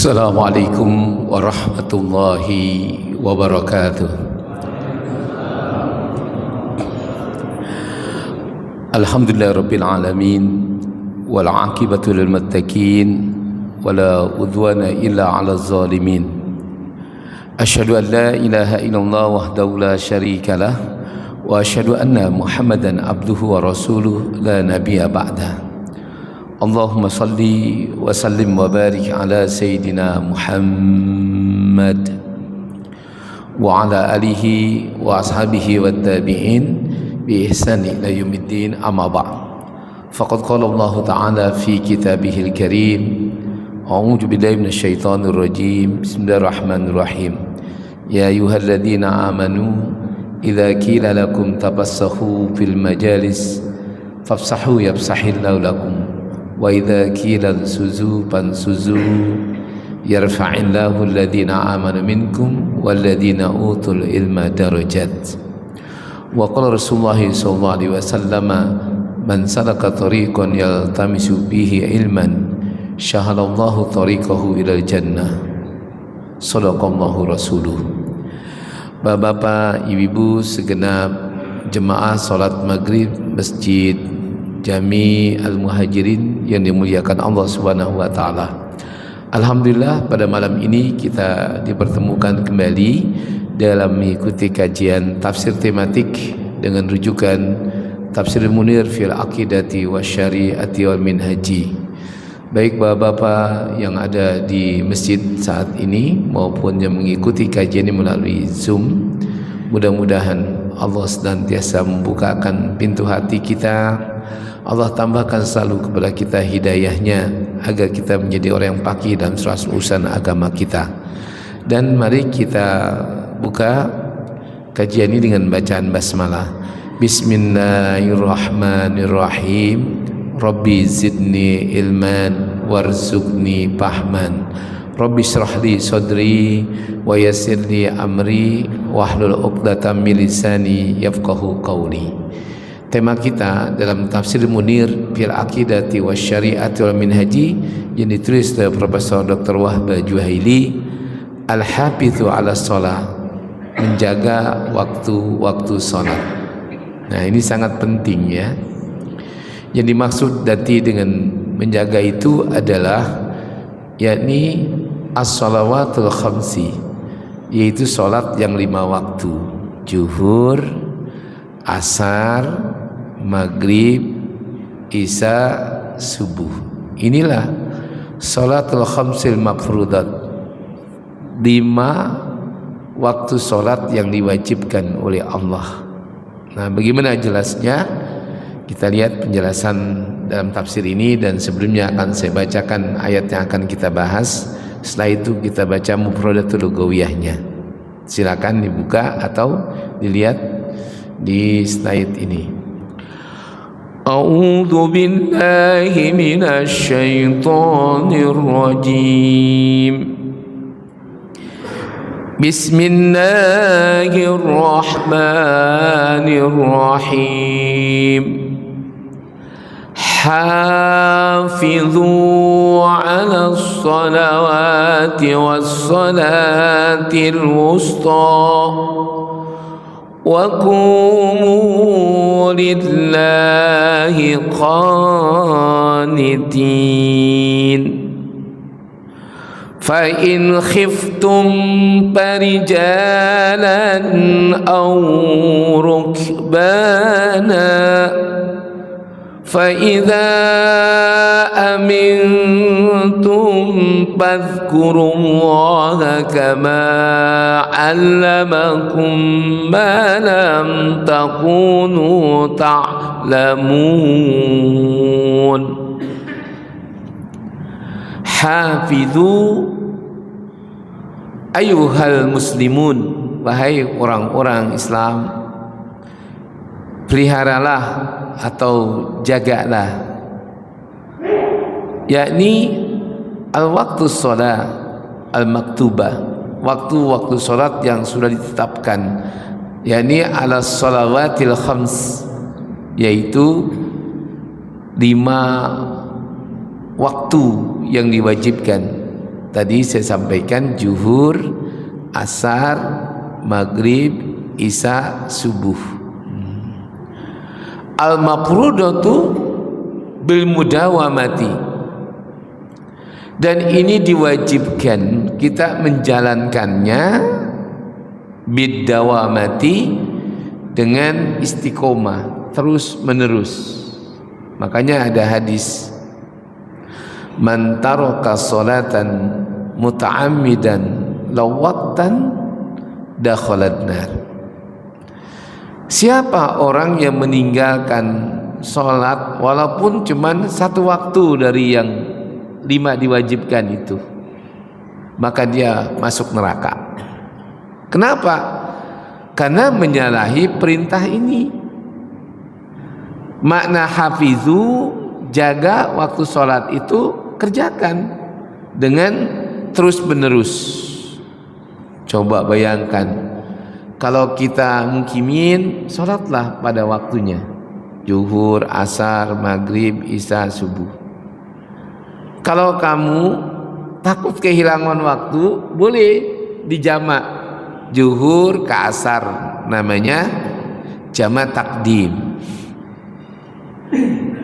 Assalamualaikum warahmatullahi wabarakatuh. Alhamdulillahirabbil alamin wal 'aqibatu lil muttaqin wala udwana illa 'alaz zalimin. Asyhadu an la ilaha illallah wahdahu la syarikalah wa asyhadu anna Muhammadan abduhu wa rasuluhu la nabiyya ba'da. Allahumma salli wa sallim wa barik ala Sayyidina Muhammad wa ala alihi wa ashabihi wa tabi'in bi ihsani ila yaumiddin, amma ba'd. Faqad qala Allah Ta'ala fi kitabihil karim, a'udzu billahi minasy syaithanir rajim, bismillahirrahmanirrahim. Ya ayyuhalladzina amanu idza qila lakum tabassahu fil majalis fafsahu yafsahillahu lakum wa idza qila suzu fansuzu yarfa'illahu alladhina amanu minkum walladhina utul ilma darajat. Wa qala Rasulullah sallallahu alaihi wasallam, man salaka tariqan yaltamisu bihi ilman syahalallahu tariqahu ilal jannah. Shadaqallahu rasuluh. Bapak-bapak, ibu-ibu, segenap jemaah salat maghrib Masjid Jami Al-Muhajirin yang dimuliakan Allah Subhanahu wa taala. Alhamdulillah, pada malam ini kita dipertemukan kembali dalam mengikuti kajian tafsir tematik dengan rujukan Tafsir Munir fil Aqidati Wasyari'ati wal Minhaji. Baik bapak-bapak yang ada di masjid saat ini maupun yang mengikuti kajian ini melalui Zoom, mudah-mudahan Allah senantiasa membukakan pintu hati kita. Allah tambahkan selalu kepada kita hidayahnya agar kita menjadi orang yang paqih dalam urusan agama kita. Dan mari kita buka kajian ini dengan bacaan basmalah. Bismillahirrahmanirrahim. Rabbi zidni ilman warzuqni fahman. Rabbi shrah li sadri wa yassir li amri wahlul 'uqdatam min lisani yafqahu qawli. Tema kita dalam Tafsir Munir fil Aqidati Wasyari'ati wal Minhaji yang ditulis oleh Profesor Dr. Wahbah Juhaili, Al-Hafidhu 'ala shalah, menjaga waktu-waktu salat. Nah, ini sangat penting ya. Yang dimaksud nanti dengan menjaga itu adalah yakni as-shalawatul khamsi, yaitu salat yang 5 waktu: zuhur, asar, maghrib, isya, subuh. Inilah salatul khamsil mafrudat, 5 waktu salat yang diwajibkan oleh Allah. Nah, bagaimana jelasnya? Kita lihat penjelasan dalam tafsir ini, dan sebelumnya akan saya bacakan ayat yang akan kita bahas. Setelah itu kita baca mufradatul lughawiyahnya. Silakan dibuka atau dilihat di slide ini. A'udzu billahi minasy syaithanir rajim. Bismillahirrahmanirrahim. Hafidhu 'alas salawati was salatil wusta wa qumu lillahi qanitin. Fa in khiftum farijalan aw rukbana fa idza amintum fadhkurullaha kama 'allamakum ma lam takunu ta'lamun. Hafidhu ayyuhal muslimun, wahai orang-orang Islam, peliharalah atau jagalah, yakni al-waktu sholat al-maktubah, waktu-waktu sholat yang sudah ditetapkan, yakni ala shalawatil khams, yaitu 5 waktu yang diwajibkan. Tadi saya sampaikan zuhur, asar, maghrib, isya, subuh. Al-mafrudatu bil mudawamati, dan ini diwajibkan kita menjalankannya bidawamati, dengan istiqomah, terus menerus. Makanya ada hadis, man taraka salatan muta'ammidan lawatan dakhalat nar. Siapa orang yang meninggalkan sholat walaupun cuman satu waktu dari yang 5 diwajibkan itu, maka dia masuk neraka. Kenapa? Karena menyalahi perintah ini. Makna hafizu, jaga waktu sholat itu kerjakan dengan terus menerus. Coba bayangkan, kalau kita mukimin, sholatlah pada waktunya, zuhur, asar, maghrib, isya, subuh. Kalau kamu takut kehilangan waktu, boleh dijamak zuhur ke asar, namanya jamak takdim.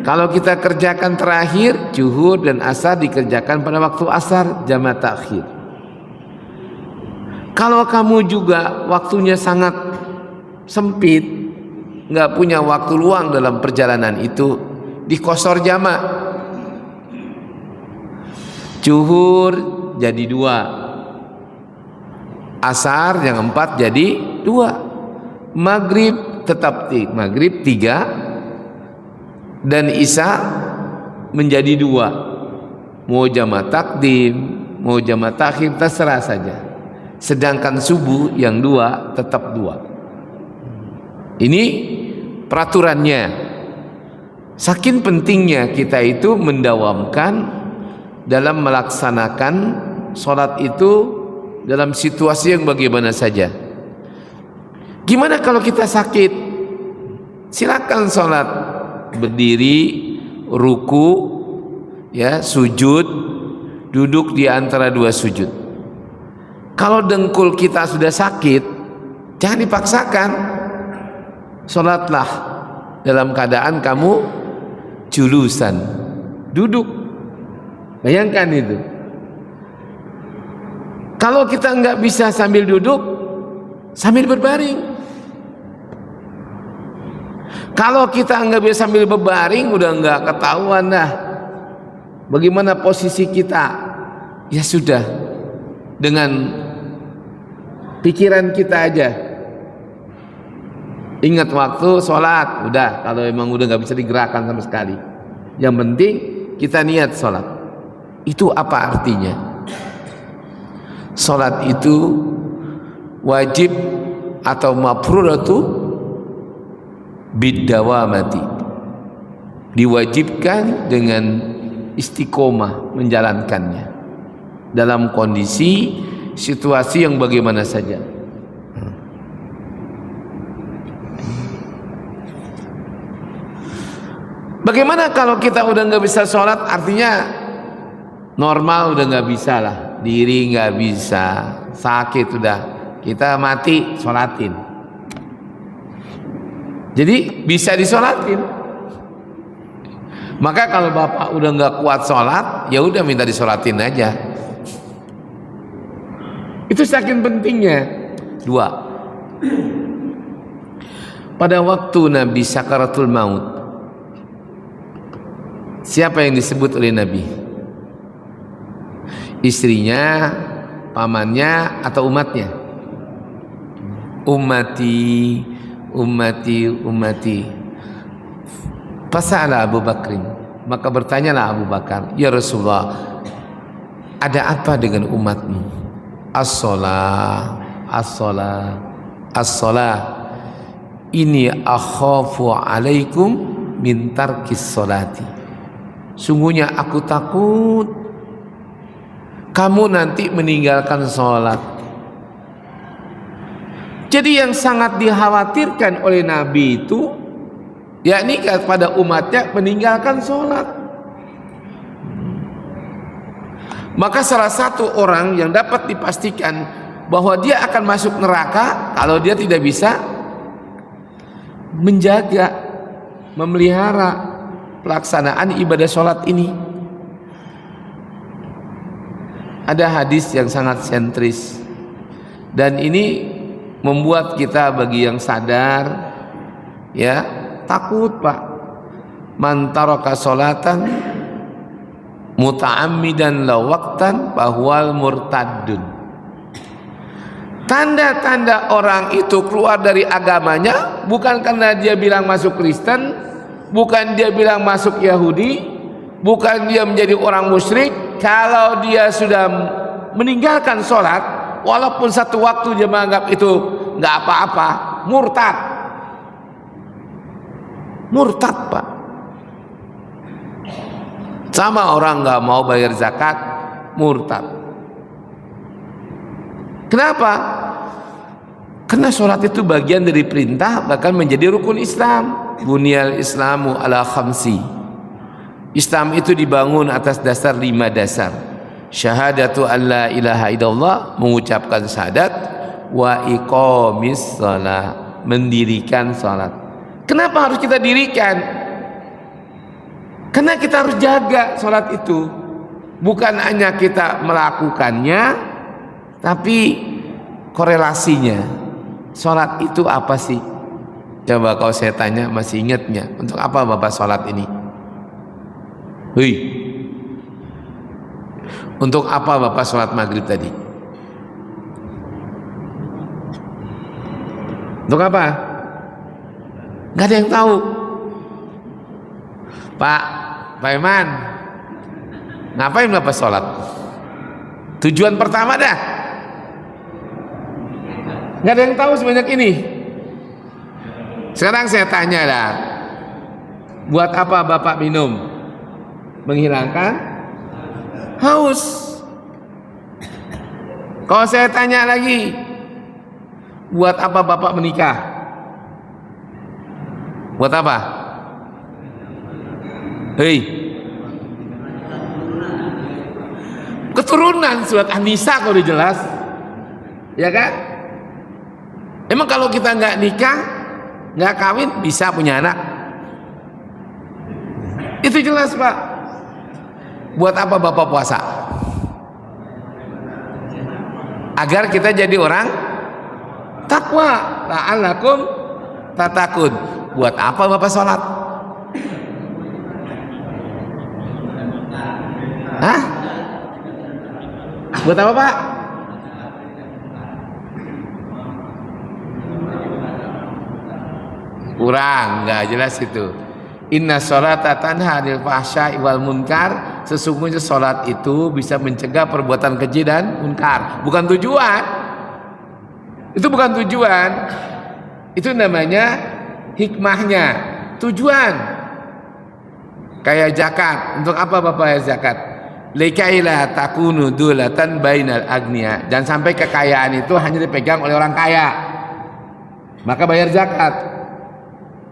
Kalau kita kerjakan terakhir, zuhur dan asar dikerjakan pada waktu asar, jamak takhir. Kalau kamu juga waktunya sangat sempit, nggak punya waktu luang dalam perjalanan itu, dikosor jamak. Zuhur jadi 2, asar yang 4 jadi 2, maghrib tetap maghrib 3, dan isya menjadi 2. Mau jamak takdim, mau jamak takhir, terserah saja. Sedangkan subuh yang 2 tetap 2. Ini peraturannya. Saking pentingnya kita itu mendawamkan dalam melaksanakan sholat itu dalam situasi yang bagaimana saja. Gimana kalau kita sakit? Silakan sholat berdiri, ruku, ya, sujud, duduk di antara 2 sujud. Kalau dengkul kita sudah sakit, jangan dipaksakan. Sholatlah dalam keadaan kamu julusan, duduk. Bayangkan itu. Kalau kita nggak bisa sambil duduk, sambil berbaring. Kalau kita nggak bisa sambil berbaring, udah nggak ketahuan dah bagaimana posisi kita. Ya sudah, dengan pikiran kita aja. Ingat waktu sholat, udah. Kalau emang udah nggak bisa digerakkan sama sekali, yang penting kita niat sholat. Itu apa artinya? Sholat itu wajib atau mafrudatu bidawamati, diwajibkan dengan istiqomah menjalankannya dalam kondisi situasi yang bagaimana saja. Bagaimana kalau kita udah nggak bisa sholat? Artinya normal udah nggak bisa lah, diri nggak bisa, sakit udah, kita mati sholatin. Jadi bisa disolatin. Maka kalau bapak udah nggak kuat sholat, ya udah minta disolatin aja. Itu saking pentingnya. 2. Pada waktu Nabi sakaratul maut, siapa yang disebut oleh Nabi? Istrinya, pamannya, atau umatnya? Ummati, ummati, ummati. Fasa'ala Abu Bakrin, maka bertanyalah Abu Bakar, ya Rasulullah, ada apa dengan umatmu? As-salah, as-salah, as-salah. Ini akhafu alaikum min tarkis salati. Sungguhnya aku takut kamu nanti meninggalkan sholat. Jadi yang sangat dikhawatirkan oleh Nabi itu, yakni kepada umatnya, meninggalkan sholat. Maka salah satu orang yang dapat dipastikan bahwa dia akan masuk neraka kalau dia tidak bisa menjaga, memelihara pelaksanaan ibadah sholat ini. Ada hadis yang sangat sentris, dan ini membuat kita bagi yang sadar ya takut, Pak. Man taraka sholatan muta'ammidan la waqtan bahwal murtaddun. Tanda-tanda orang itu keluar dari agamanya bukan karena dia bilang masuk Kristen, bukan dia bilang masuk Yahudi, bukan dia menjadi orang musyrik. Kalau dia sudah meninggalkan sholat, walaupun satu waktu dia menganggap itu nggak apa-apa, murtad. Murtad, Pak. Sama orang nggak mau bayar zakat, murtad. Kenapa? Karena sholat itu bagian dari perintah, bahkan menjadi rukun Islam. Bunyal Islamu ala khamsi. Islam itu dibangun atas dasar 5 dasar. Syahadatu an la ilaha illallah, mengucapkan syahadat, wa iqamis shalah, mendirikan salat. Kenapa harus kita dirikan? Karena kita harus jaga salat itu. Bukan hanya kita melakukannya, tapi korelasinya. Salat itu apa sih? Coba kalau saya tanya, masih ingatnya untuk apa Bapak salat ini? Hui. Untuk apa Bapak sholat maghrib tadi? Untuk apa? Gak ada yang tahu. Pak Iman, ngapain Bapak sholat? Tujuan pertama dah. Gak ada yang tahu sebanyak ini. Sekarang saya tanya dah, buat apa Bapak minum? Menghilangkan haus. Kalau saya tanya lagi, buat apa Bapak menikah? Buat apa? Hei, keturunan. Surat An-Nisa kalau jelas, ya kan? Emang kalau kita nggak nikah, nggak kawin, bisa punya anak? Itu jelas, Pak. Buat apa Bapak puasa? Agar kita jadi orang takwa. La'allakum tatakun. Buat apa Bapak sholat? Hah? Buat apa, Pak? Kurang, nggak jelas itu. Inna sholata tanha 'anil fahsya'i wal munkar. Sesungguhnya sholat itu bisa mencegah perbuatan keji dan munkar. Bukan tujuan. Itu bukan tujuan. Itu namanya hikmahnya. Tujuan. Kayak zakat. Untuk apa Bapak ya zakat? Likaila takunu dulatan bainal agniya. Jangan sampai kekayaan itu hanya dipegang oleh orang kaya. Maka bayar zakat.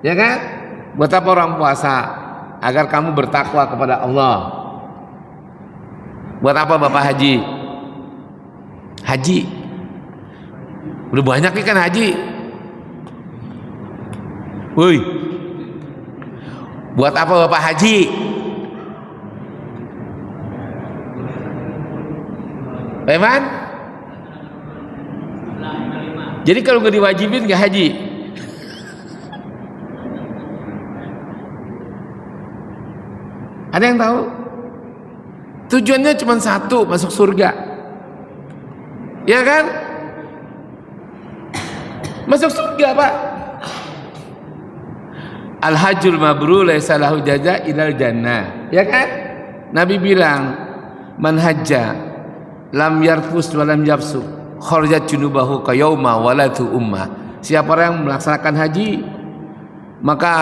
Ya kan? Buat apa orang puasa? Agar kamu bertakwa kepada Allah. Buat apa Bapak haji? Haji. Udah banyak nih kan haji. Woi. Buat apa Bapak haji? Eman? Jadi kalau nggak diwajibin nggak haji? Ada yang tahu? Tujuannya cuma satu, masuk surga. Ya kan? Masuk surga, Pak. Al-hajjul mabrur laisa lahu jaza ilal jannah. Ya kan? Nabi bilang, "Man hajja lam yarfus wa lam yafsu, kharajat junubahu ka yauma walatu ummah." Siapa orang yang melaksanakan haji, maka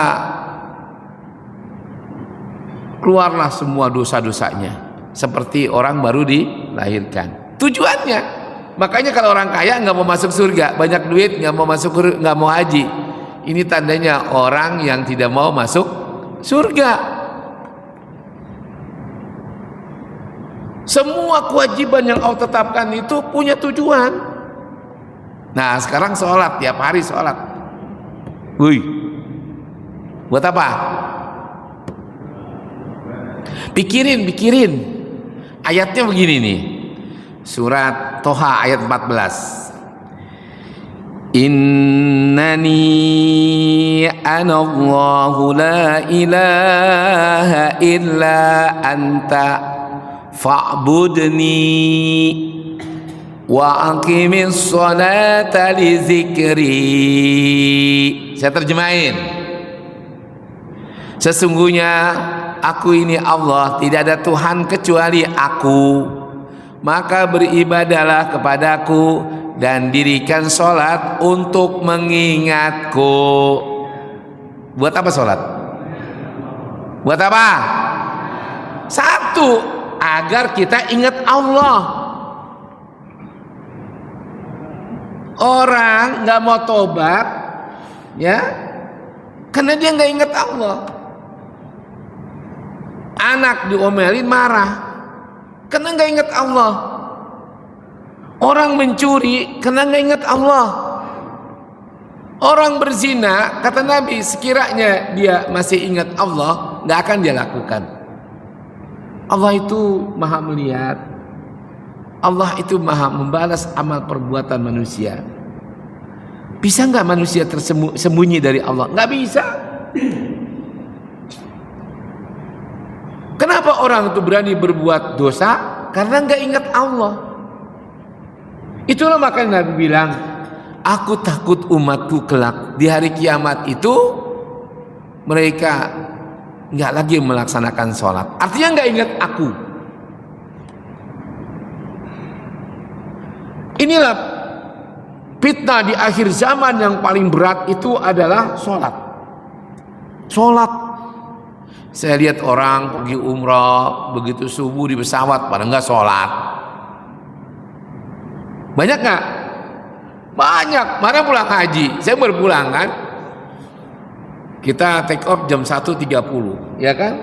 keluarlah semua dosa-dosanya seperti orang baru dilahirkan. Tujuannya, makanya kalau orang kaya nggak mau masuk surga, banyak duit nggak mau masuk, nggak mau haji, ini tandanya orang yang tidak mau masuk surga. Semua kewajiban yang Allah tetapkan itu punya tujuan. Nah sekarang sholat, tiap hari sholat. Wih, buat apa? Pikirin. Ayatnya begini nih. Surat Toha ayat 14. Innani anallahu la ilaha illa anta fa'budni wa aqimis sholata li zikri. Saya terjemahin. Sesungguhnya aku ini Allah, tidak ada Tuhan kecuali aku, maka beribadahlah kepadaku dan dirikan sholat untuk mengingatku. Buat apa sholat? Buat apa? Satu, agar kita ingat Allah. Orang nggak mau tobat, ya, karena dia nggak ingat Allah. Anak diomelin marah, karena nggak ingat Allah. Orang mencuri karena nggak ingat Allah. Orang berzina, kata Nabi, sekiranya dia masih ingat Allah, nggak akan dia lakukan. Allah itu maha melihat. Allah itu maha membalas amal perbuatan manusia. Bisa nggak manusia tersembunyi dari Allah? Nggak bisa. Kenapa orang itu berani berbuat dosa? Karena nggak ingat Allah. Itulah makanya Nabi bilang, aku takut umatku kelak di hari kiamat itu mereka nggak lagi melaksanakan sholat. Artinya nggak ingat aku. Inilah fitnah di akhir zaman yang paling berat, itu adalah sholat. Sholat. Saya lihat orang pergi umrah, begitu subuh di pesawat pada nggak sholat. Banyak nggak? Banyak. Mana pulang haji? Saya baru pulang kan. Kita take off jam 1.30, ya kan?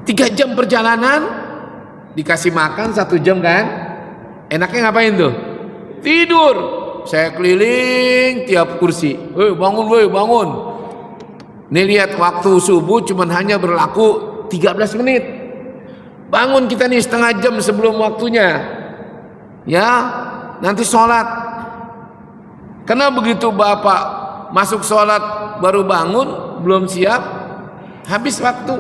3 jam perjalanan, dikasih makan 1 jam kan? Enaknya ngapain tuh? Tidur. Saya keliling tiap kursi. Woi bangun, woi bangun. Nih lihat, waktu subuh cuman hanya berlaku 13 menit. Bangun kita nih setengah jam sebelum waktunya. Ya, nanti sholat. Karena begitu bapak masuk sholat baru bangun, belum siap, habis waktu.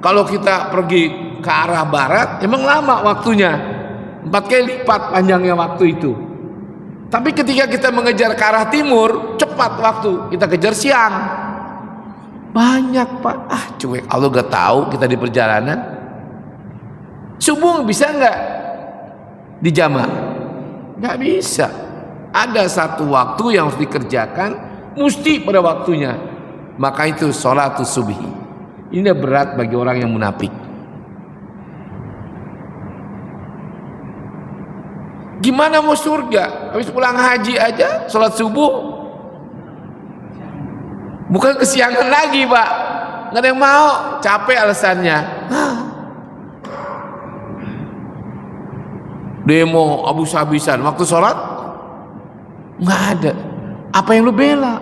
Kalau kita pergi ke arah barat, emang lama waktunya, 4 kali lipat panjangnya waktu itu. Tapi ketika kita mengejar ke arah timur, cepat waktu, kita kejar siang. Banyak pak, cuek, Allah gak tahu kita di perjalanan. Subuh bisa nggak dijamak? Nggak bisa. Ada satu waktu yang harus dikerjakan, mesti pada waktunya. Maka itu sholatus subhi. Ini berat bagi orang yang munafik. Gimana mau surga? Habis pulang haji aja sholat subuh. Bukan kesiangan lagi pak. Nggak ada yang mau, capek alasannya. Demo habis-habisan. Waktu sholat nggak ada. Apa yang lu bela?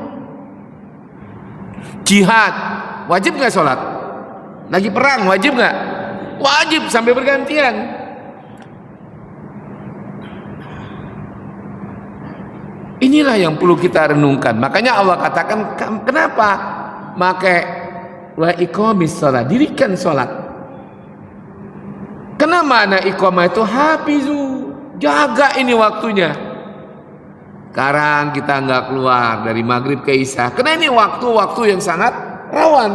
Jihad wajib nggak sholat? Lagi perang wajib nggak? Wajib sampai bergantian. Inilah yang perlu kita renungkan. Makanya Allah katakan, kenapa? Maka wa iqamis sholat, dirikan sholat. Kenapa makna iqamah itu? Hafizu, jaga ini waktunya. Sekarang kita nggak keluar dari maghrib ke isya, karena ini waktu-waktu yang sangat rawan.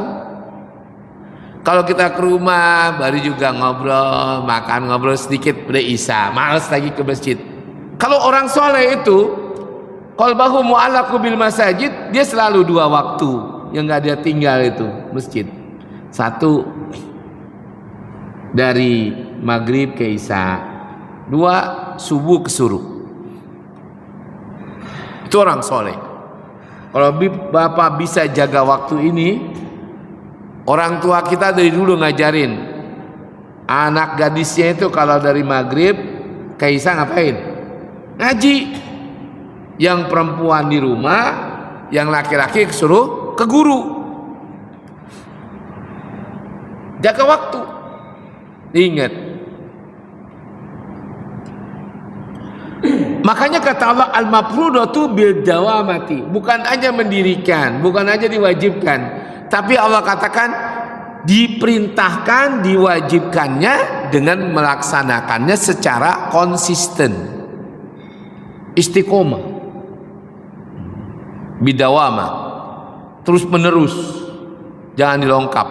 Kalau kita ke rumah baru juga ngobrol, makan ngobrol sedikit udah isya, males lagi ke masjid. Kalau orang soleh itu qalbahu mu'allaqu bil masajid, dia selalu 2 waktu yang nggak dia tinggal itu masjid. 1 dari maghrib ke isya, 2 subuh ke suruh. Itu orang soleh. Kalau bapak bisa jaga waktu ini, orang tua kita dari dulu ngajarin, Anak gadisnya itu kalau dari maghrib ke isya ngapain? Ngaji. Yang perempuan di rumah, yang laki-laki suruh ke guru. Jaga waktu. Ingat. Makanya kata Allah, al-mafrudatu bil dawamati, bukan aja mendirikan, bukan aja diwajibkan, tapi Allah katakan diperintahkan, diwajibkannya dengan melaksanakannya secara konsisten, istiqomah, bidawama, terus menerus, jangan dilongkap.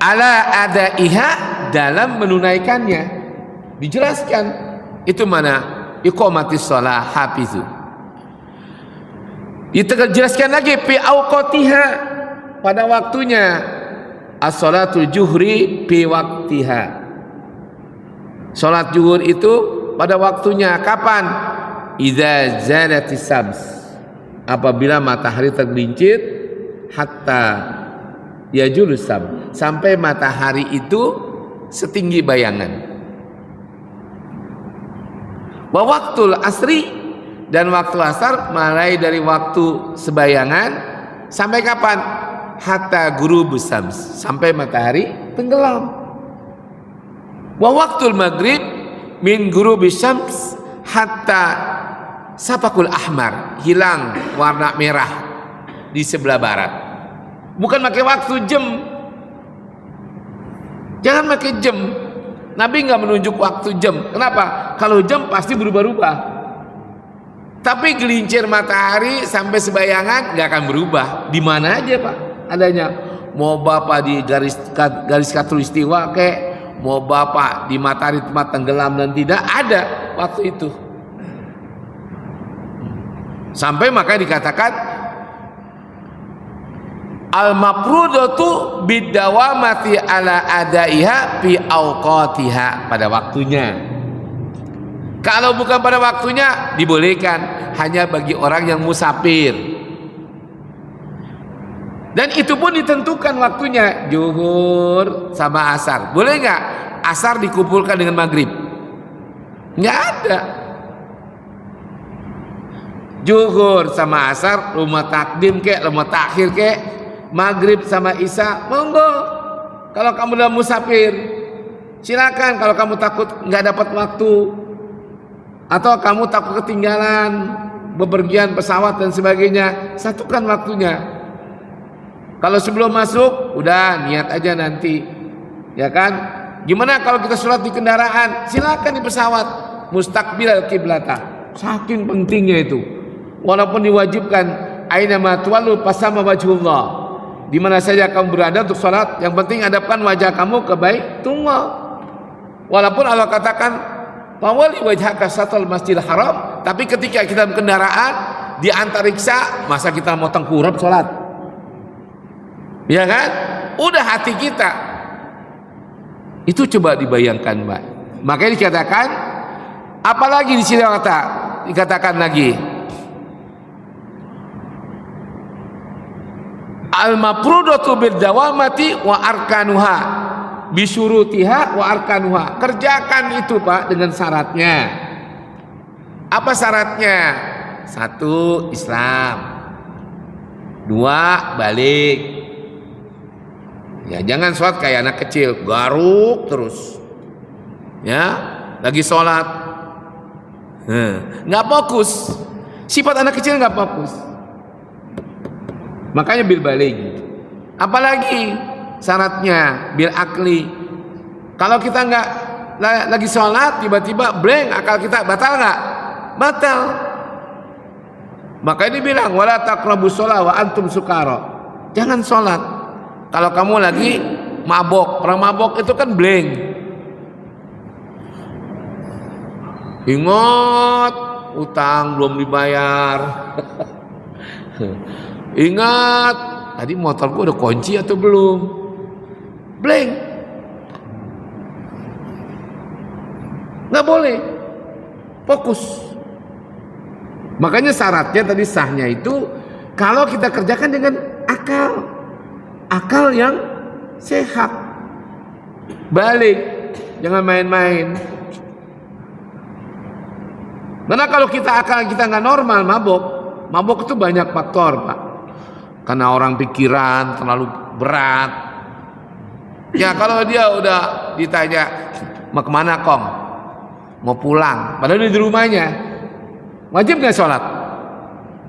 Ala adaiha, dalam menunaikannya, dijelaskan itu mana iqamatis shalah hafizu. Dijelaskan lagi fi awqatiha, pada waktunya. As-shalatul juhri fi waqtiha, salat zuhur itu pada waktunya. Kapan? Idza zalatis syams, apabila matahari tergelincir, hatta yajulus syams, sampai matahari itu setinggi bayangan. Wa waktul asri, dan waktu asar mulai dari waktu sebayangan sampai kapan? Hatta ghurubus syams, sampai matahari tenggelam. Wa waktul maghrib min ghurubis syams hatta sapakul ahmar, hilang warna merah di sebelah barat. Bukan pakai waktu jam. Jangan pakai jam. Nabi nggak menunjuk waktu jam. Kenapa? Kalau jam pasti berubah-ubah. Tapi gelincir matahari sampai sebayangan nggak akan berubah. Di mana aja Pak adanya? Mau Bapak di garis khatulistiwa kek, mau Bapak di matahari tempat tenggelam dan tidak, ada waktu itu. Sampai makanya dikatakan al-mafrudatu bidawamati ala adaiha fi awqatiha, pada waktunya. Kalau bukan pada waktunya dibolehkan, hanya bagi orang yang musafir. Dan itu pun ditentukan waktunya, zuhur sama asar. Boleh nggak asar dikumpulkan dengan maghrib? Nggak ada. Zuhur sama asar, rumah takdim kek, rumah takhir kek, maghrib sama isya, monggo. Kalau kamu dalam musafir, silakan. Kalau kamu takut nggak dapat waktu, atau kamu takut ketinggalan bepergian pesawat dan sebagainya, satukan waktunya. Kalau sebelum masuk, udah niat aja nanti, ya kan? Gimana kalau kita sholat di kendaraan? Silakan di pesawat, mustaqbilal kiblata. Saking pentingnya itu. Walaupun diwajibkan, aina ma tuwallu fasama wajhullah. Di mana saja kamu berada untuk sholat, yang penting hadapkan wajah kamu ke Baitullah. Walaupun Allah katakan, fawalli wajhaka syatral masjidil haram, tapi ketika kita dalam kendaraan di antariksa, masa kita mau tengkurap sholat? Ya kan? Udah hati kita. Itu coba dibayangkan, Mbak. Makanya dikatakan, apalagi di sini dikatakan lagi, al-mafrudatu bidawamati wa arkanuha bisyurutiha wa arkanuha. Kerjakan itu Pak dengan syaratnya. Apa syaratnya? 1. Islam. 2. Balik. Ya, jangan sholat kayak anak kecil, garuk terus. Ya, lagi sholat, nggak fokus. Sifat anak kecil nggak fokus. Makanya bil balik. Apalagi syaratnya bil akli. Kalau kita nggak lagi sholat, tiba-tiba blank akal kita, batal nggak? Batal. Makanya dibilang wala taqrabus shalah wa antum sukara. Jangan sholat kalau kamu lagi mabok. Orang mabok itu kan blank. Ingat utang belum dibayar. Ingat tadi motorku udah kunci atau belum. Blank. Nggak boleh. Fokus. Makanya syaratnya tadi sahnya itu kalau kita kerjakan dengan akal. Akal yang sehat. Balik. jangan main-main. Karena kalau akal kita nggak normal, mabok itu banyak faktor, Pak. Karena orang pikiran terlalu berat. Ya kalau dia udah ditanya mau kemana Kong, mau pulang, padahal dia di rumahnya, wajib nggak sholat?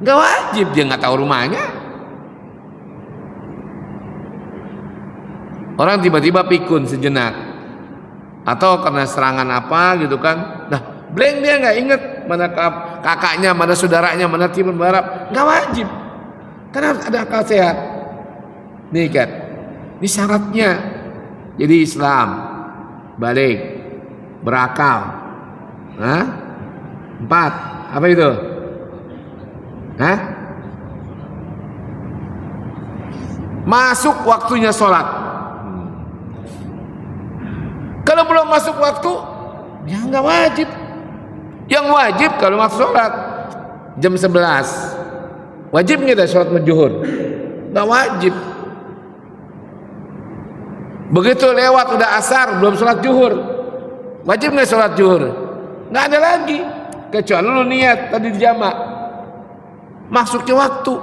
Nggak wajib, dia nggak tahu rumahnya. Orang tiba-tiba pikun sejenak, atau karena serangan apa gitu kan, nah blank, dia nggak inget mana kakaknya, mana saudaranya, mana timur barat. Nggak wajib, karena ada akal sehat. Nih kan, ini syaratnya. Jadi Islam balik berakal. Hah? 4 apa itu? Hah? Masuk waktunya sholat. Kalau belum masuk waktu, ya nggak wajib. Yang wajib kalau masuk sholat jam 11, wajib nggak ada sholat zuhur? Nggak wajib. Begitu lewat udah asar belum sholat zuhur, wajib nggak sholat zuhur? Nggak ada lagi, kecuali lu niat tadi dijamak masuknya waktu.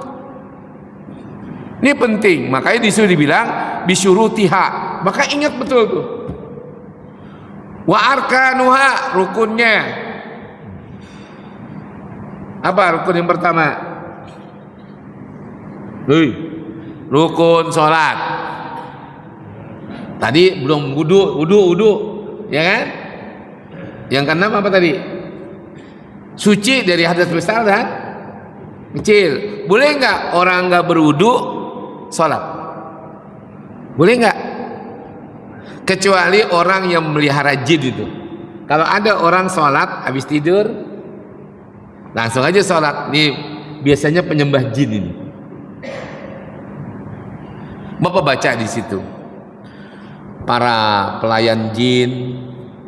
Ini penting, makanya disuruh dibilang bisyurutiha. Maka ingat betul tuh. Wa arkanuha, rukunnya. Apa rukun yang pertama? Rukun sholat. Tadi belum wudu, ya kan? Yang keenam apa tadi? Suci dari hadas besar dan kecil. Boleh nggak orang nggak berwudu sholat? Boleh nggak? Kecuali orang yang melihara jin itu. Kalau ada orang sholat habis tidur, langsung aja sholat. Ini biasanya penyembah jin ini. Bapak baca di situ. Para pelayan jin,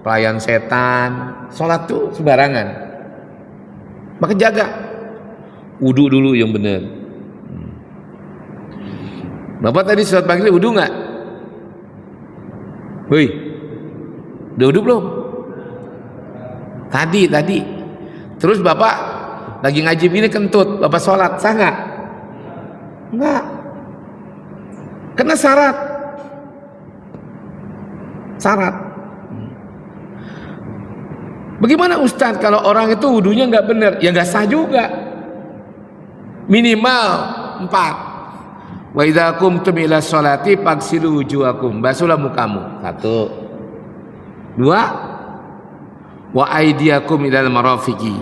pelayan setan, sholat tuh sembarangan. Maka jaga, wudu dulu yang benar. Bapak tadi sholat pagi wudu nggak? Woi, udah wudu belum? Tadi. Terus bapak lagi ngaji ini kentut, bapak sholat, sah nggak? Nggak. Kena syarat. Bagaimana Ustadz kalau orang itu wudunya nggak benar? Ya nggak sah juga. Minimal 4. Wa idza qumtum ila sholati faghsilu wujuhakum, basuhlah mukamu. 1. 2. Wa aydiyakum ilal marafiqi,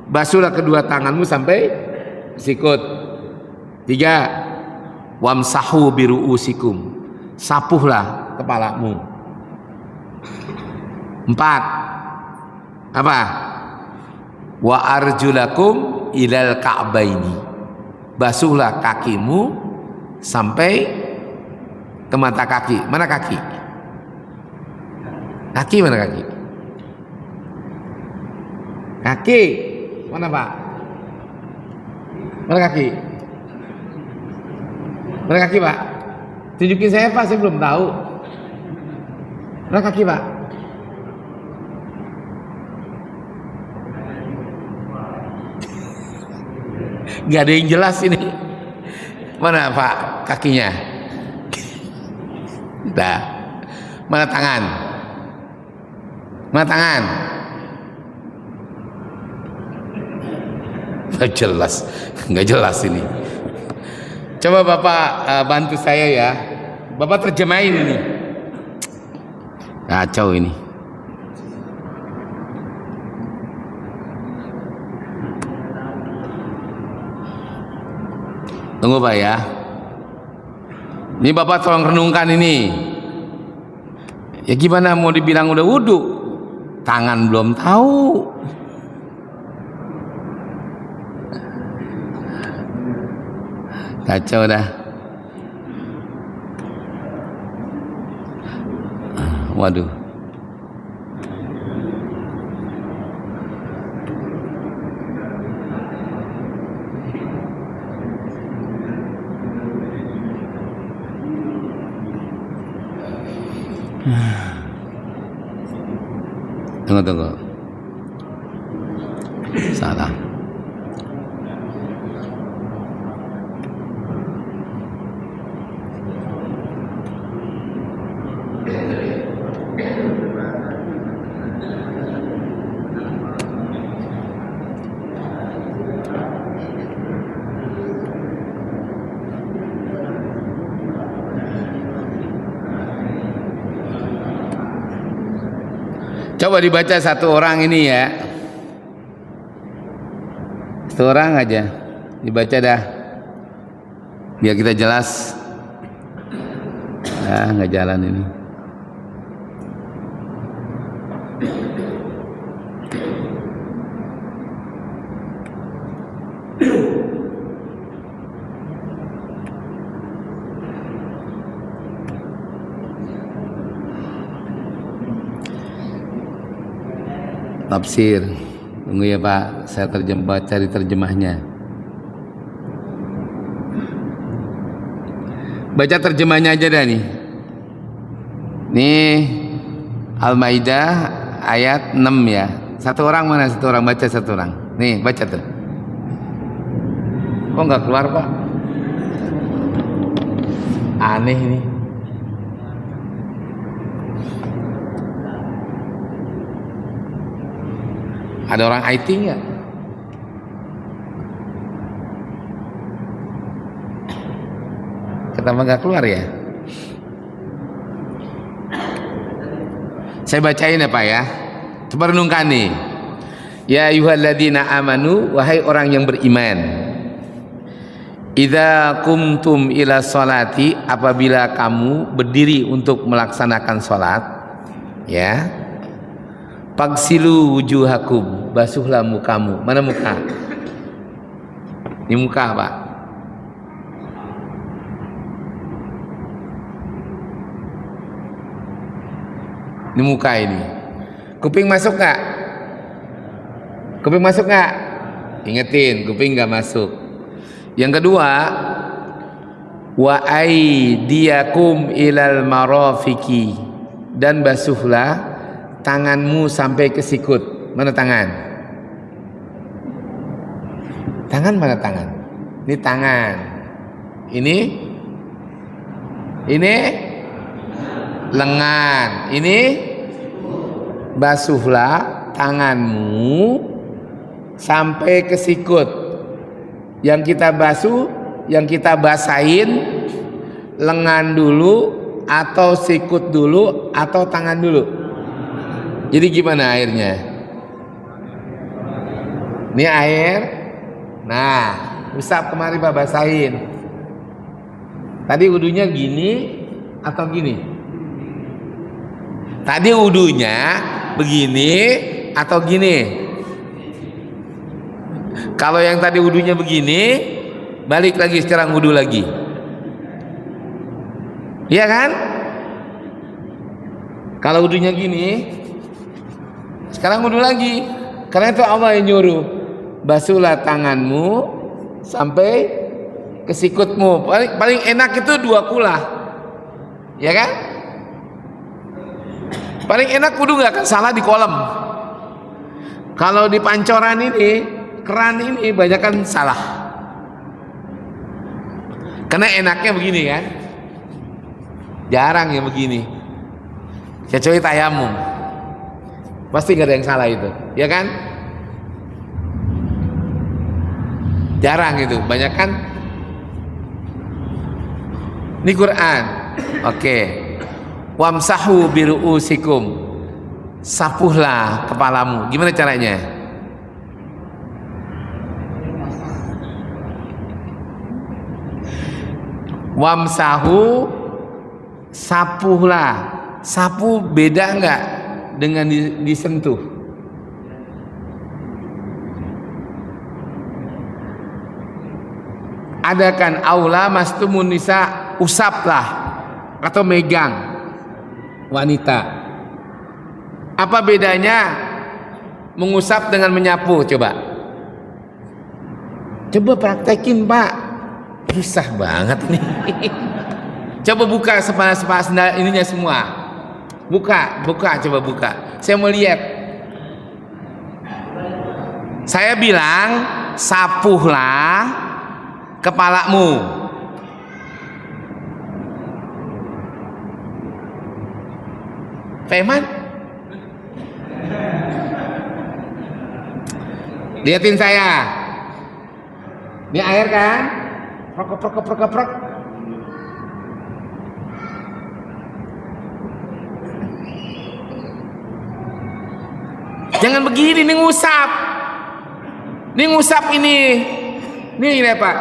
basuhlah kedua tanganmu sampai sikut. 3. Wamsahu biruusikum, sapuhlah kepalamu. 4. Apa? Wa arjulakum ilal ka'baini, basuhlah kakimu sampai ke mata kaki. Mana kaki? Kaki mana kaki? Kaki mana Pak? Mana kaki? Mana kaki Pak? Tunjukin saya Pak, saya belum tahu. Mana kaki Pak? Gak ada yang jelas ini. Mana Pak kakinya? Dah. Mana tangan? Mana tangan? Gak jelas, nggak jelas ini. Coba Bapak bantu saya ya. Bapak terjemahin ini. Kacau ini. Tunggu Pak ya. Ini Bapak tolong renungkan ini. Ya gimana mau dibilang udah wudu? Tangan belum tahu. Kacau dah. Waduh. Tunggu. Salah. Coba dibaca satu orang ini ya. Satu orang aja. Dibaca dah. Biar kita jelas. Ah, nggak jalan ini. Tafsir. Tunggu ya Pak, saya cari terjemahnya. Baca terjemahnya aja dah nih. Nih Al-Maidah ayat 6 ya. Satu orang mana? Satu orang baca satu orang. Nih baca tuh. Kok nggak keluar Pak? Aneh ini. Ada orang IT nggak? Kenapa nggak keluar ya? Saya bacain ya Pak ya. Coba renungkan nih. Ya ayyuhalladzina amanu, wahai orang yang beriman. Idza qumtum ila sholati, apabila kamu berdiri untuk melaksanakan sholat, ya. Pagsilu wujuhakum, basuhlah mukamu. Mana muka? Ini muka Pak. Ini muka ini. Kuping masuk nggak? Kuping masuk nggak? Ingetin, kuping nggak masuk. Yang kedua, wa aydiyakum ilal marafiqi, dan basuhlah tanganmu sampai ke sikut. Mana tangan? Tangan mana tangan? Ini tangan. Ini lengan. Ini basuhlah tanganmu sampai ke sikut. Yang kita basuh, yang kita basahin lengan dulu atau sikut dulu atau tangan dulu. Jadi gimana airnya? Ini air. Nah, usap kemari Pak, basahin. Tadi wudunya gini atau gini? Tadi wudunya begini atau gini? Kalau yang tadi wudunya begini, balik lagi sekarang wudu lagi. Iya kan? Kalau wudunya gini, sekarang wudu lagi. Karena itu Allah yang nyuruh, basuhlah tanganmu sampai ke sikutmu. Paling enak itu 2 kulah, ya kan? Paling enak wudu nggak akan salah di kolam. Kalau di pancoran ini, keran ini banyak kan salah. Karena enaknya begini kan, jarang yang begini. Kecuali tayamum. Pasti nggak ada yang salah itu, ya kan? Jarang itu, banyak kan? Ini Quran, oke. Wamsahu biru'usikum, sapuhlah kepalamu. Gimana caranya? Wamsahu, sapuhlah. Sapu beda nggak dengan disentuh? Ada kan aula mastumun nisa, usaplah atau megang wanita. Apa bedanya mengusap dengan menyapu? Coba praktekin Pak, susah banget nih. Coba buka sendal ininya semua. Buka, coba buka. Saya mau lihat Saya bilang sapuhlah kepalamu. Feman, liatin saya. Ini air kan? Prok. Jangan begini, ini ngusap. Ini ngusap ini. Nih Pak.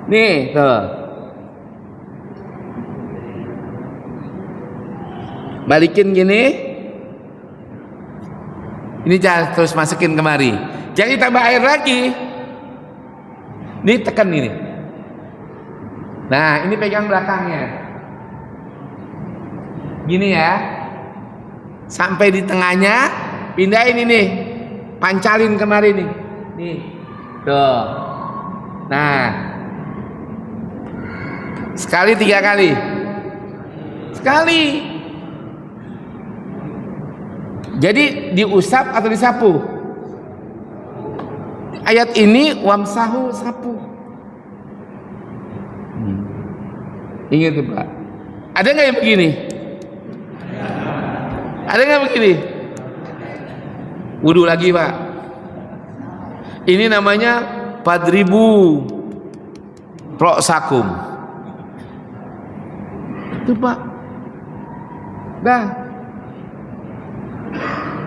Nih, tuh. Balikin gini. Ini jangan terus masukin kemari. Jangan tambah air lagi. Ini tekan ini. Nah, ini pegang belakangnya. Gini ya. Sampai di tengahnya, pindahin ini, pancalin kemari nih, nih, tuh. Nah, sekali 3 kali, sekali. Jadi diusap atau disapu? Ayat ini wamsahu, sapu. Ingat tuh Pak. Ada nggak yang begini? Ada nggak begini? Wudu lagi Pak. Ini namanya padribu roksakum. Itu Pak. Dah.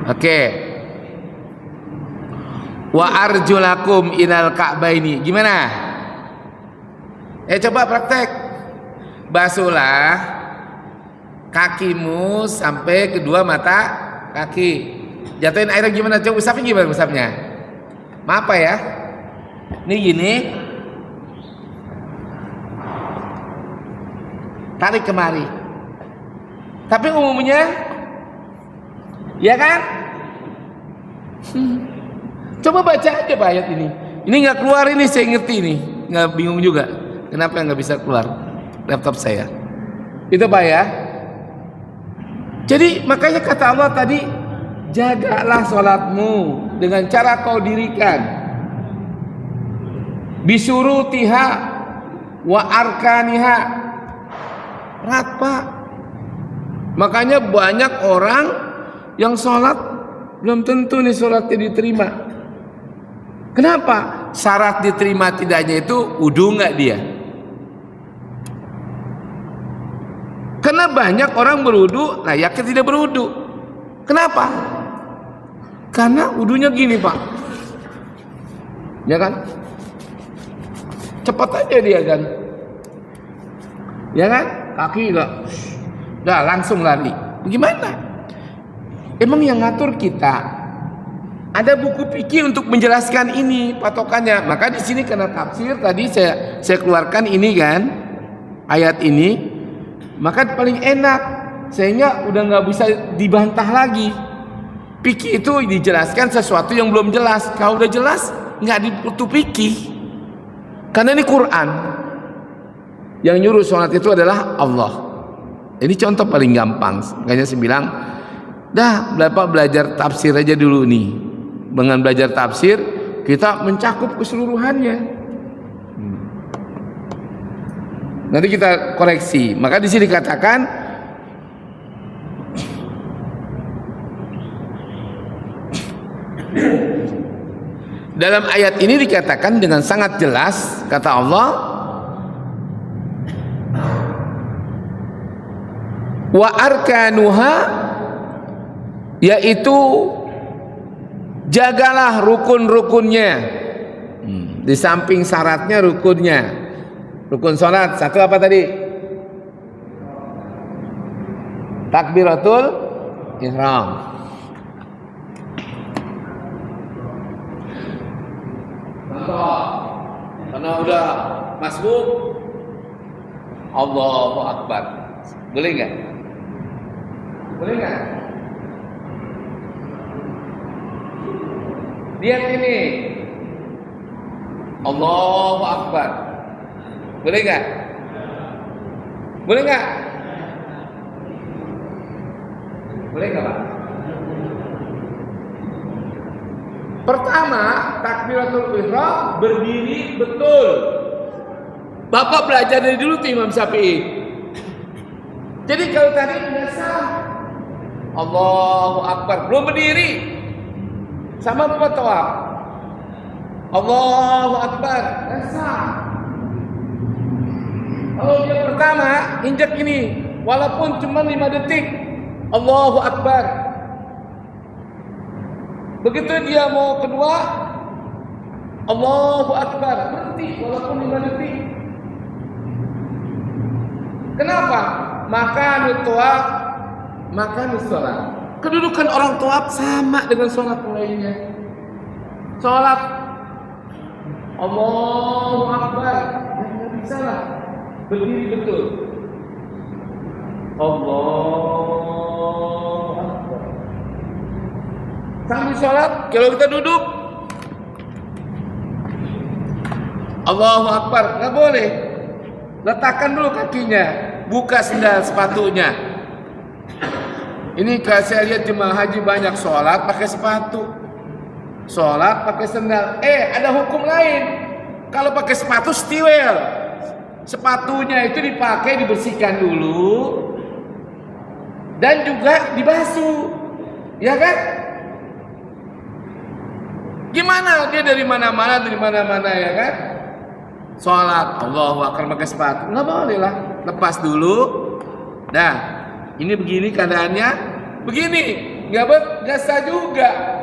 Oke. Wa arjulakum inal ka'baini. Gimana? Coba praktek. Basuhlah kakimu sampai kedua mata kaki. Jatuhin airnya gimana? Coba usapnya gimana usapnya? Apa ya? Ini gini. Tarik kemari. Tapi umumnya, ya kan? Coba baca aja Pak ayat ini. Ini nggak keluar ini, saya ngerti nih. Nggak bingung juga. Kenapa nggak bisa keluar laptop saya? Itu Pak ya. Jadi makanya kata Allah tadi, jagalah sholatmu dengan cara kau dirikan. Bisurutiha wa arkaniha. Berat Pak. Makanya banyak orang yang sholat belum tentu nih sholatnya diterima. Kenapa? Syarat diterima tidaknya itu wudu nggak dia? Karena banyak orang berwudu layaknya tidak berwudu. Kenapa? Karena wudunya gini Pak. Ya kan? Cepat aja dia kan. Ya kan? Kaki enggak. Dah langsung lari. Gimana? Emang yang ngatur kita. Ada buku fikih untuk menjelaskan ini patokannya. Maka di sini karena tafsir tadi saya keluarkan ini kan ayat ini. Maka paling enak, sehingga udah nggak bisa dibantah lagi. Fikih itu dijelaskan sesuatu yang belum jelas. Kalau udah jelas, nggak dibutuh fikih. Karena ini Quran. Yang nyuruh sholat itu adalah Allah. Ini contoh paling gampang. Makanya saya bilang, dah berapa belajar tafsir aja dulu nih. Dengan belajar tafsir, kita mencakup keseluruhannya. Nanti kita koreksi. Maka di sini dikatakan dalam ayat ini dikatakan dengan sangat jelas kata Allah, wa arkanuha, yaitu jagalah rukun-rukunnya. Di samping syaratnya rukunnya. Rukun sholat satu apa tadi? Takbiratul ihram. Contoh, karena udah masbuk, Allahu Akbar. Boleh nggak? Boleh nggak? Lihat ini, Allahu Akbar. Boleh nggak? Boleh nggak? Boleh nggak Pak? Pertama, takbiratul ihram berdiri betul. Bapak belajar dari dulu tuh Imam Syafi'i. Jadi kalau tadi biasa Allahu Akbar belum berdiri, sama Bapak tawaf. Allahu Akbar, biasa. Kalau dia pertama injak ini, walaupun cuma 5 detik, Allahu Akbar. Begitu dia mau kedua, Allahu Akbar, berhenti walaupun 5 detik. Kenapa? Maka tawaf, maka sholat. Kedudukan orang tawaf sama dengan sholat lainnya. Sholat Allahu Akbar, nggak bisa lah, berdiri betul. Allahu Akbar. Sambil sholat, kalau kita duduk Allahu Akbar, nggak boleh. Letakkan dulu kakinya, buka sendal sepatunya. Ini kalau saya lihat jemaah haji banyak sholat pakai sepatu, sholat pakai sendal. Ada hukum lain. Kalau pakai sepatu stiwel, sepatunya itu dipakai, dibersihkan dulu, dan juga dibasuh, ya kan? Gimana dia dari mana-mana ya kan? Sholat Allahu Akbar pakai sepatu, nggak boleh lah, lepas dulu. Nah, ini begini keadaannya, begini, nggak sah juga.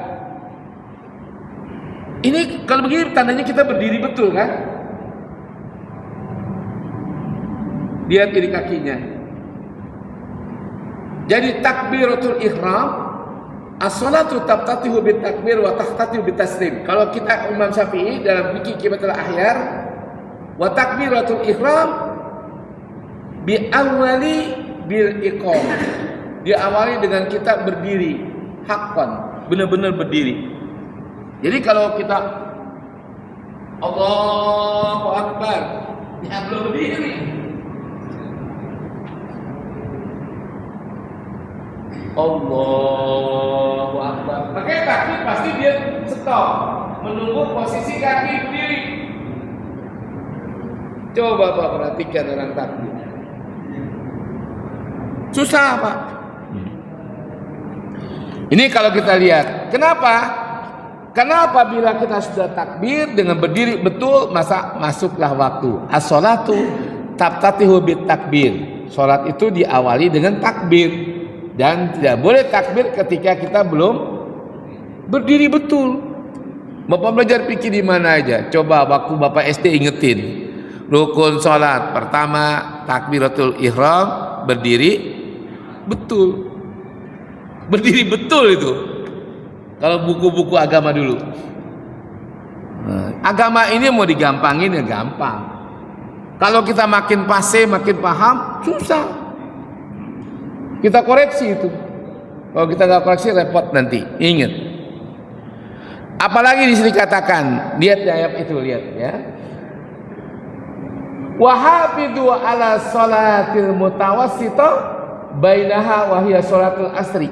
Ini kalau begini tandanya kita berdiri betul kan? Lihat ini kakinya. Jadi takbiratul ihram, as-salatu tabtatihu bit takbir wa tahtatihu bit taslim. Kalau kita Imam Syafi'i dalam fikih Qiyatul Ahyar, wa takbiratul ihram bi awali bil iqam. Diawali dengan kita berdiri, haqqan, benar-benar berdiri. Jadi kalau kita Allahu Akbar, ya belum berdiri. Allahu Akbar. Pakai kaki pasti dia stop, menunggu posisi kaki berdiri. Coba Pak perhatikan orang takbir. Susah Pak. Ini kalau kita lihat, kenapa? Karena apabila kita sudah takbir dengan berdiri betul, masa masuklah waktu. As-sholatu tabtatihu bit takbir. Sholat itu diawali dengan takbir, dan tidak boleh takbir ketika kita belum berdiri betul. Bapak belajar fikih di mana aja? Coba waktu Bapak SD ingetin. Rukun sholat pertama takbiratul ihram, berdiri betul. Berdiri betul itu. Kalau buku-buku agama dulu, agama ini mau digampangin ya gampang. Kalau kita makin fase, makin paham, susah. Kita koreksi itu. Kalau kita nggak koreksi repot nanti. Ingat. Apalagi di sini katakan, lihat ayat itu, lihat ya. Wa hafidhu ala sholatil mutawassithah bainaha wa hiya sholatul asri.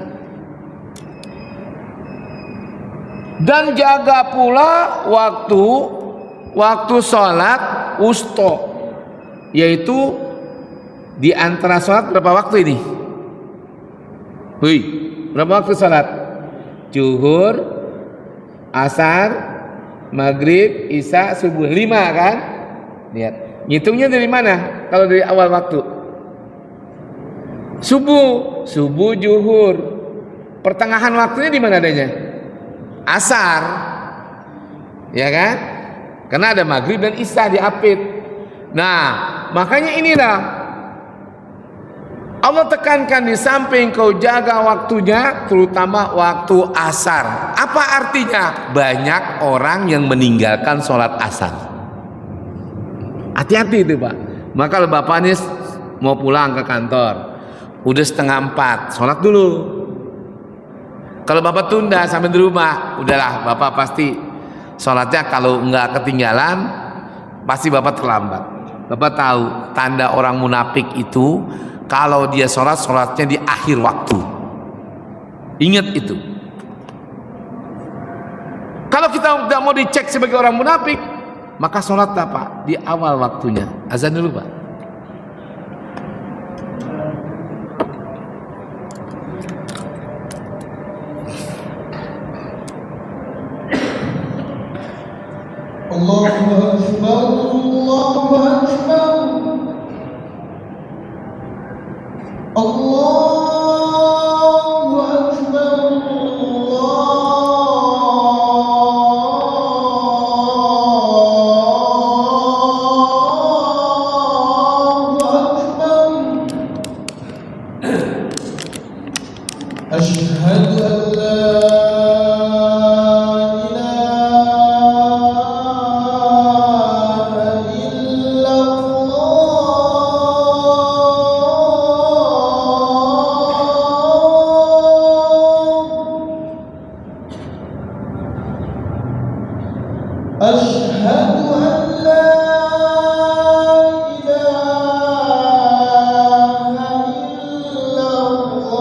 Dan jaga pula waktu sholat wusta, yaitu di antara sholat berapa waktu ini? Berapa waktu sholat? Zuhur, asar, maghrib, isya, subuh, 5 kan? Lihat, ngitungnya dari mana? Kalau dari awal waktu, subuh, zuhur. Pertengahan waktunya di mana adanya? Asar, ya kan? Karena ada maghrib dan isya diapit. Nah, makanya inilah Allah tekankan, di samping kau jaga waktunya, terutama waktu asar. Apa artinya? Banyak orang yang meninggalkan sholat asar. Hati-hati itu Pak. Maka kalau Bapak ini mau pulang ke kantor, udah 3:30, sholat dulu. Kalau Bapak tunda sampai di rumah, udahlah Bapak pasti sholatnya kalau nggak ketinggalan, pasti Bapak terlambat. Bapak tahu tanda orang munafik itu kalau dia sholatnya di akhir waktu. Ingat itu. Kalau kita tidak mau dicek sebagai orang munafik, maka sholat apa? Di awal waktunya. Azan dulu Pak. Allahu Akbar, Allahu Akbar, Allahu Akbar, Allahu Akbar. Asyhadu an la أشهد أن لا إله إلا الله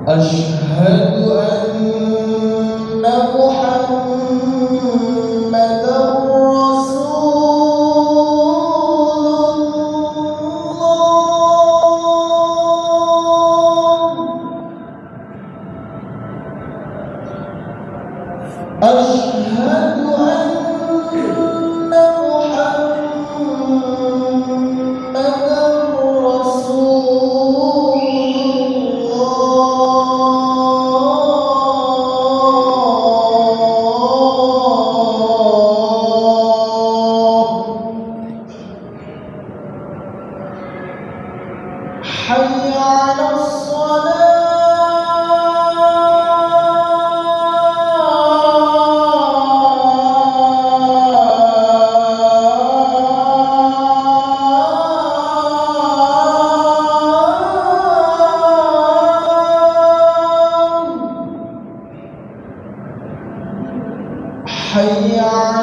أشهد أن محمدا أشهد أن محمدا رسول الله حي على الصلاة حي على حي على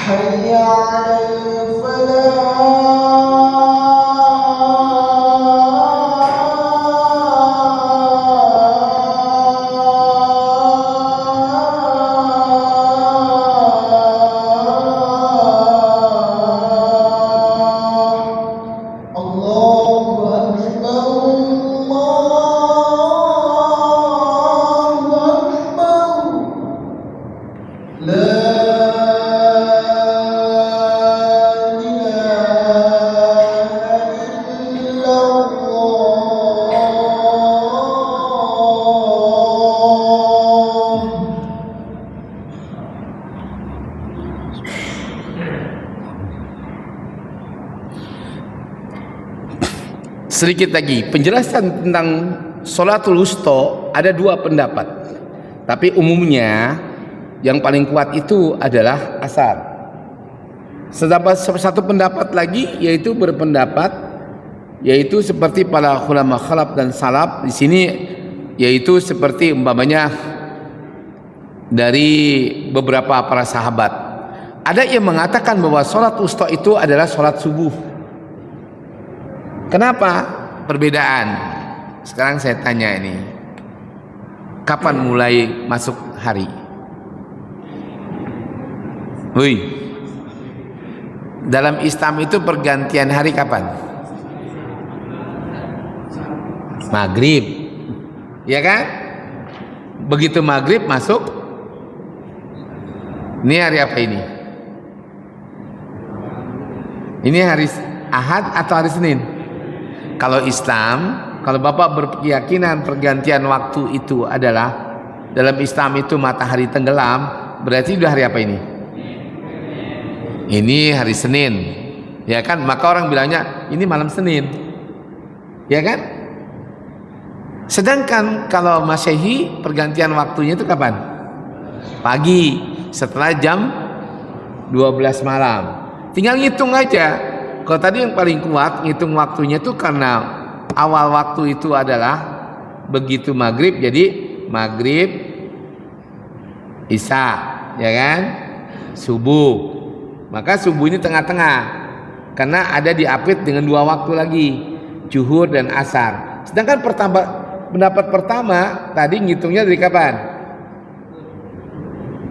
حي على الفلاح الله أكبر الله أكبر لا Sedikit lagi penjelasan tentang sholatul wusta, ada dua pendapat, tapi umumnya yang paling kuat itu adalah asar. Sedangkan satu pendapat lagi yaitu berpendapat yaitu seperti para ulama khalaf dan salaf di sini, yaitu seperti umpamanya dari beberapa para sahabat. Ada yang mengatakan bahwa sholat wusta itu adalah sholat subuh. Kenapa perbedaan? Sekarang saya tanya ini, kapan mulai masuk hari? Woi, dalam Islam itu pergantian hari kapan? Maghrib, ya kan? Begitu maghrib masuk, ini hari apa ini? Ini hari Ahad atau hari Senin? Kalau Islam, kalau Bapak berkeyakinan pergantian waktu itu adalah, dalam Islam itu matahari tenggelam, berarti udah hari apa ini? Ini hari Senin, ya kan? Maka orang bilangnya ini malam Senin, ya kan? Sedangkan kalau Masehi pergantian waktunya itu kapan? Pagi, setelah jam 12 malam. Tinggal ngitung aja. Kalau tadi yang paling kuat ngitung waktunya itu karena awal waktu itu adalah begitu maghrib, jadi maghrib, isya, ya kan? Subuh. Maka subuh ini tengah-tengah, karena ada diapit dengan dua waktu lagi, zuhur dan asar. Sedangkan pendapat pertama tadi ngitungnya dari kapan?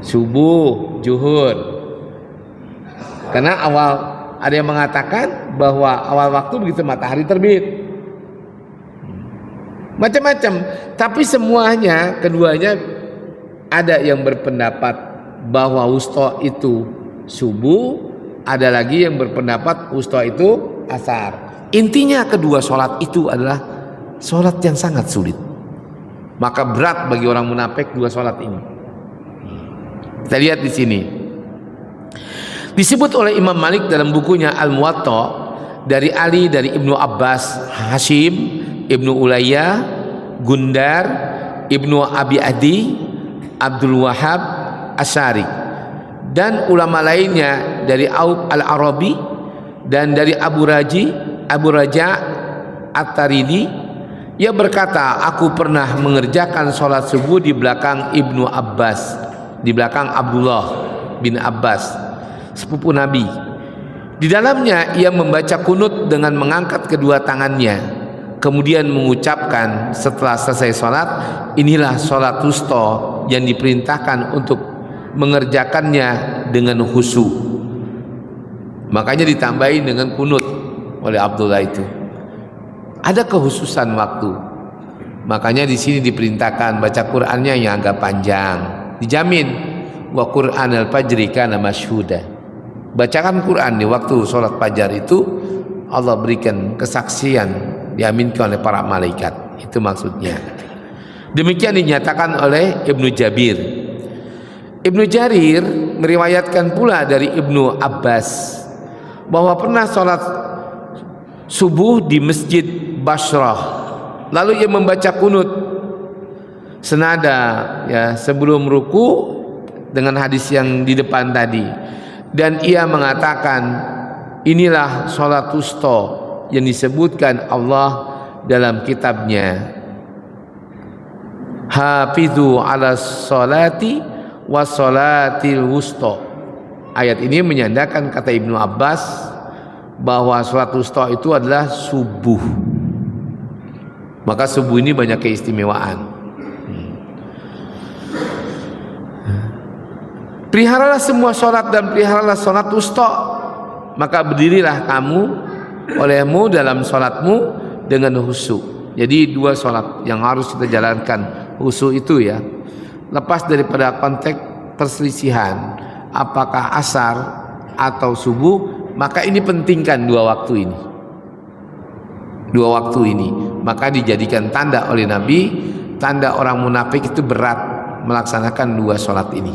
Subuh, zuhur. Karena awal, ada yang mengatakan bahwa awal waktu begitu matahari terbit. Macam-macam, tapi semuanya, keduanya ada yang berpendapat bahwa wusta itu subuh, ada lagi yang berpendapat wusta itu asar. Intinya kedua sholat itu adalah sholat yang sangat sulit. Maka berat bagi orang munafik dua sholat ini. Kita lihat di sini. Disebut oleh Imam Malik dalam bukunya Al-Muwatta dari Ali, dari Ibnu Abbas, Hashim, Ibnu Ulayya, Gundar, Ibnu Abi Adi, Abdul Wahab, Asyari, dan ulama lainnya dari Aub Al-Arabi dan dari Abu Raja At-Taridi. Ia berkata, aku pernah mengerjakan sholat subuh di belakang Ibnu Abbas, di belakang Abdullah bin Abbas, sepupu Nabi. Di dalamnya ia membaca kunut dengan mengangkat kedua tangannya, kemudian mengucapkan setelah selesai sholat, inilah sholat wusta yang diperintahkan untuk mengerjakannya dengan khusyuk. Makanya ditambahin dengan kunut oleh Abdullah itu. Ada kekhususan waktu. Makanya di sini diperintahkan baca Qur'annya yang agak panjang. Dijamin wa Qur'anal fajri kana masyhuda. Bacakan Quran di waktu sholat fajar itu Allah berikan kesaksian, diaminkan oleh para malaikat. Itu maksudnya. Demikian dinyatakan oleh Ibnu Jabir. Ibnu Jarir meriwayatkan pula dari Ibnu Abbas bahwa pernah sholat subuh di Masjid Basrah, lalu ia membaca kunut senada ya sebelum ruku dengan hadis yang di depan tadi, dan ia mengatakan inilah sholat wusta yang disebutkan Allah dalam kitabnya, hafizu ala sholati wa sholatil wusta. Ayat ini menyandarkan kata Ibnu Abbas bahwa sholat wusta itu adalah subuh. Maka subuh ini banyak keistimewaan. Peliharalah semua sholat dan peliharalah sholat wusta. Maka berdirilah kamu olehmu dalam sholatmu dengan khusyuk. Jadi dua sholat yang harus kita jalankan, khusyuk itu ya. Lepas daripada konteks perselisihan apakah asar atau subuh, maka ini pentingkan dua waktu ini. Dua waktu ini maka dijadikan tanda oleh Nabi, tanda orang munafik itu berat melaksanakan dua sholat ini.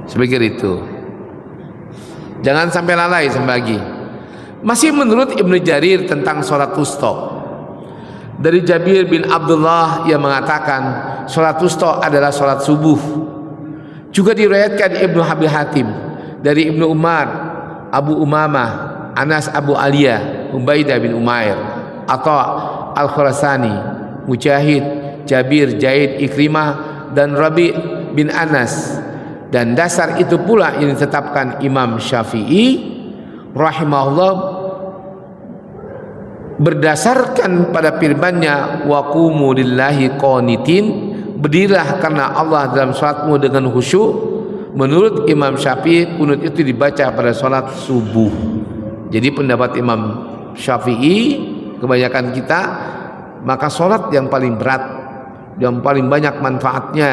Sebagai itu, jangan sampai lalai sampai lagi. Masih menurut Ibnu Jarir tentang sholat wusta, dari Jabir bin Abdullah yang mengatakan sholat wusta adalah sholat subuh. Juga diriwayatkan Ibnu Abi Hatim dari Ibnu Umar, Abu Umamah, Anas Abu Aliyah, Ubaidah bin Umair, Atha Al-Khurasani, Mujahid, Jabir, Zaid, Ikrimah, dan Rabi bin Anas. Dan dasar itu pula yang ditetapkan Imam Syafi'i rahimahullah berdasarkan pada firman-Nya wa qumu lillahi qanitin, berdirilah karena Allah dalam salatmu dengan khusyuk. Menurut Imam Syafi'i kunut itu dibaca pada salat subuh. Jadi pendapat Imam Syafi'i kebanyakan kita, maka salat yang paling berat, yang paling banyak manfaatnya,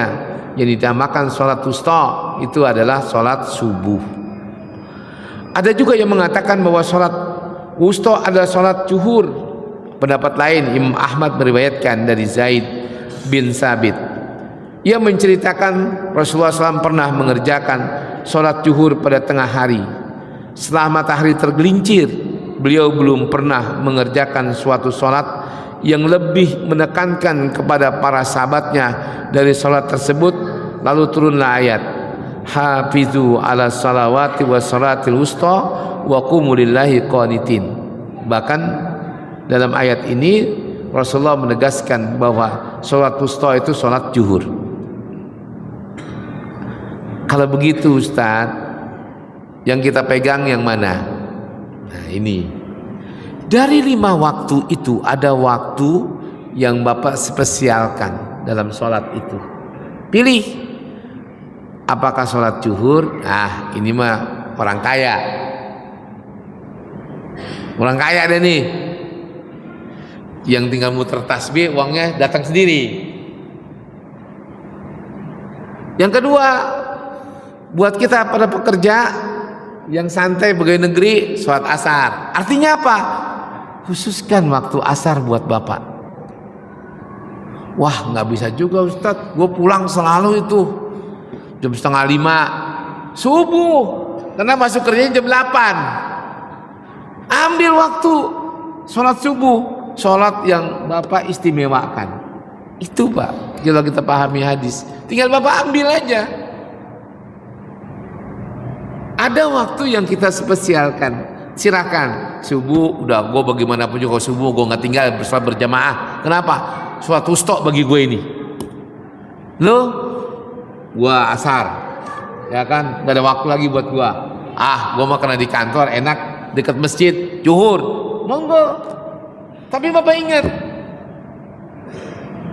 yang dinamakan sholat wusta itu adalah sholat subuh. Ada juga yang mengatakan bahwa sholat wusta adalah sholat zuhur. Pendapat lain, Imam Ahmad meriwayatkan dari Zaid bin Sabit, ia menceritakan Rasulullah SAW pernah mengerjakan sholat zuhur pada tengah hari. Setelah matahari tergelincir, beliau belum pernah mengerjakan suatu sholat yang lebih menekankan kepada para sahabatnya dari sholat tersebut. Lalu turunlah ayat, hafizu ala salawati wa salatil wusta wa qumu lillahi qanitin. Bahkan dalam ayat ini Rasulullah menegaskan bahwa sholat wusta itu sholat zuhur. Kalau begitu Ustaz, yang kita pegang yang mana? Nah ini, dari 5 waktu itu ada waktu yang Bapak spesialkan dalam sholat itu. Pilih, apakah sholat zuhur? Nah ini mah orang kaya. Orang kaya deh nih, yang tinggal muter tasbih, uangnya datang sendiri. Yang kedua, buat kita pada pekerja yang santai pegawai negeri, sholat asar. Artinya apa? Khususkan waktu asar buat Bapak. Wah nggak bisa juga Ustadz, gue pulang selalu itu jam 4:30 subuh, karena masuk kerjanya jam 8. Ambil waktu sholat subuh, sholat yang Bapak istimewakan. Itu Pak, kalau kita pahami hadis, tinggal Bapak ambil aja. Ada waktu yang kita spesialkan, silakan. Subuh udah, gue bagaimanapun juga subuh gue nggak tinggal sholat berjamaah. Kenapa? Suatu stok bagi gue ini. Lo, gue asar, ya kan? Gak ada waktu lagi buat gue. Gue mau kena di kantor enak, dekat masjid, zuhur, monggo. Tapi Bapak ingat,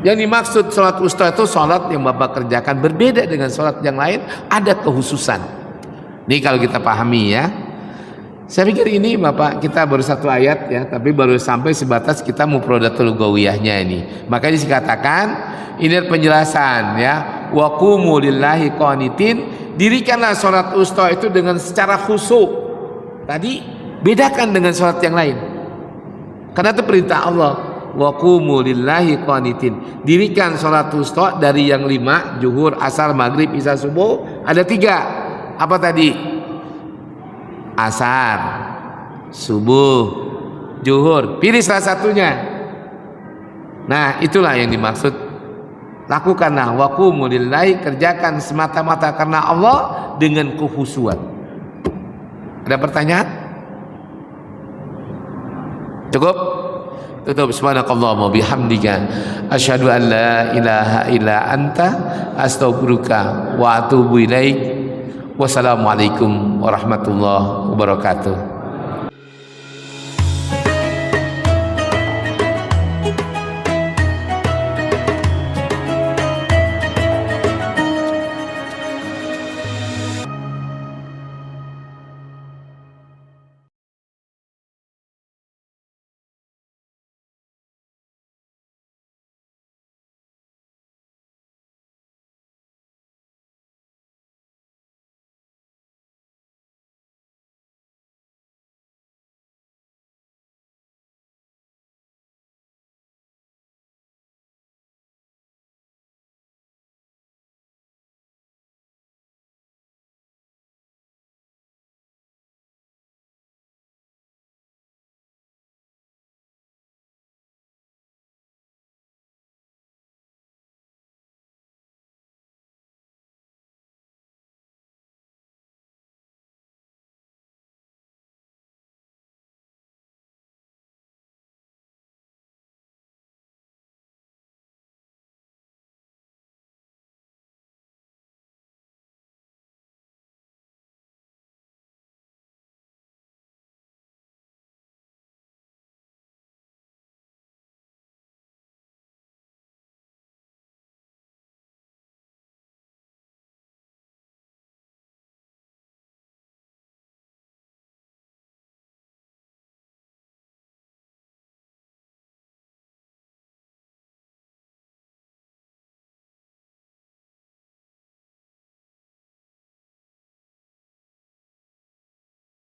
yang dimaksud sholat wusta itu sholat yang Bapak kerjakan berbeda dengan sholat yang lain, ada kekhususan. Ini kalau kita pahami ya. Saya pikir ini Bapak, kita baru 1 ayat ya, tapi baru sampai sebatas kita mufradatul lugawiyahnya ini. Makanya dikatakan ini penjelasan ya, wa qumu lillahi qanitin, dirikanlah sholat wusta itu dengan secara khusyuk. Tadi bedakan dengan sholat yang lain, karena itu perintah Allah, wa qumu lillahi qanitin, dirikan sholat wusta dari yang 5, zuhur, asar, maghrib, isya, subuh. Ada 3, apa tadi? Asar, subuh, zuhur. Pilih salah satunya. Nah itulah yang dimaksud, lakukanlah wa qumu lillahi, kerjakan semata-mata karena Allah dengan kekhusyuan. Ada pertanyaan? Cukup? Tutup. Subhanakallahumma bihamdika asyhadu an la ilaha illa anta astaghfiruka wa atubu ilaik. Wassalamualaikum warahmatullahi wabarakatuh.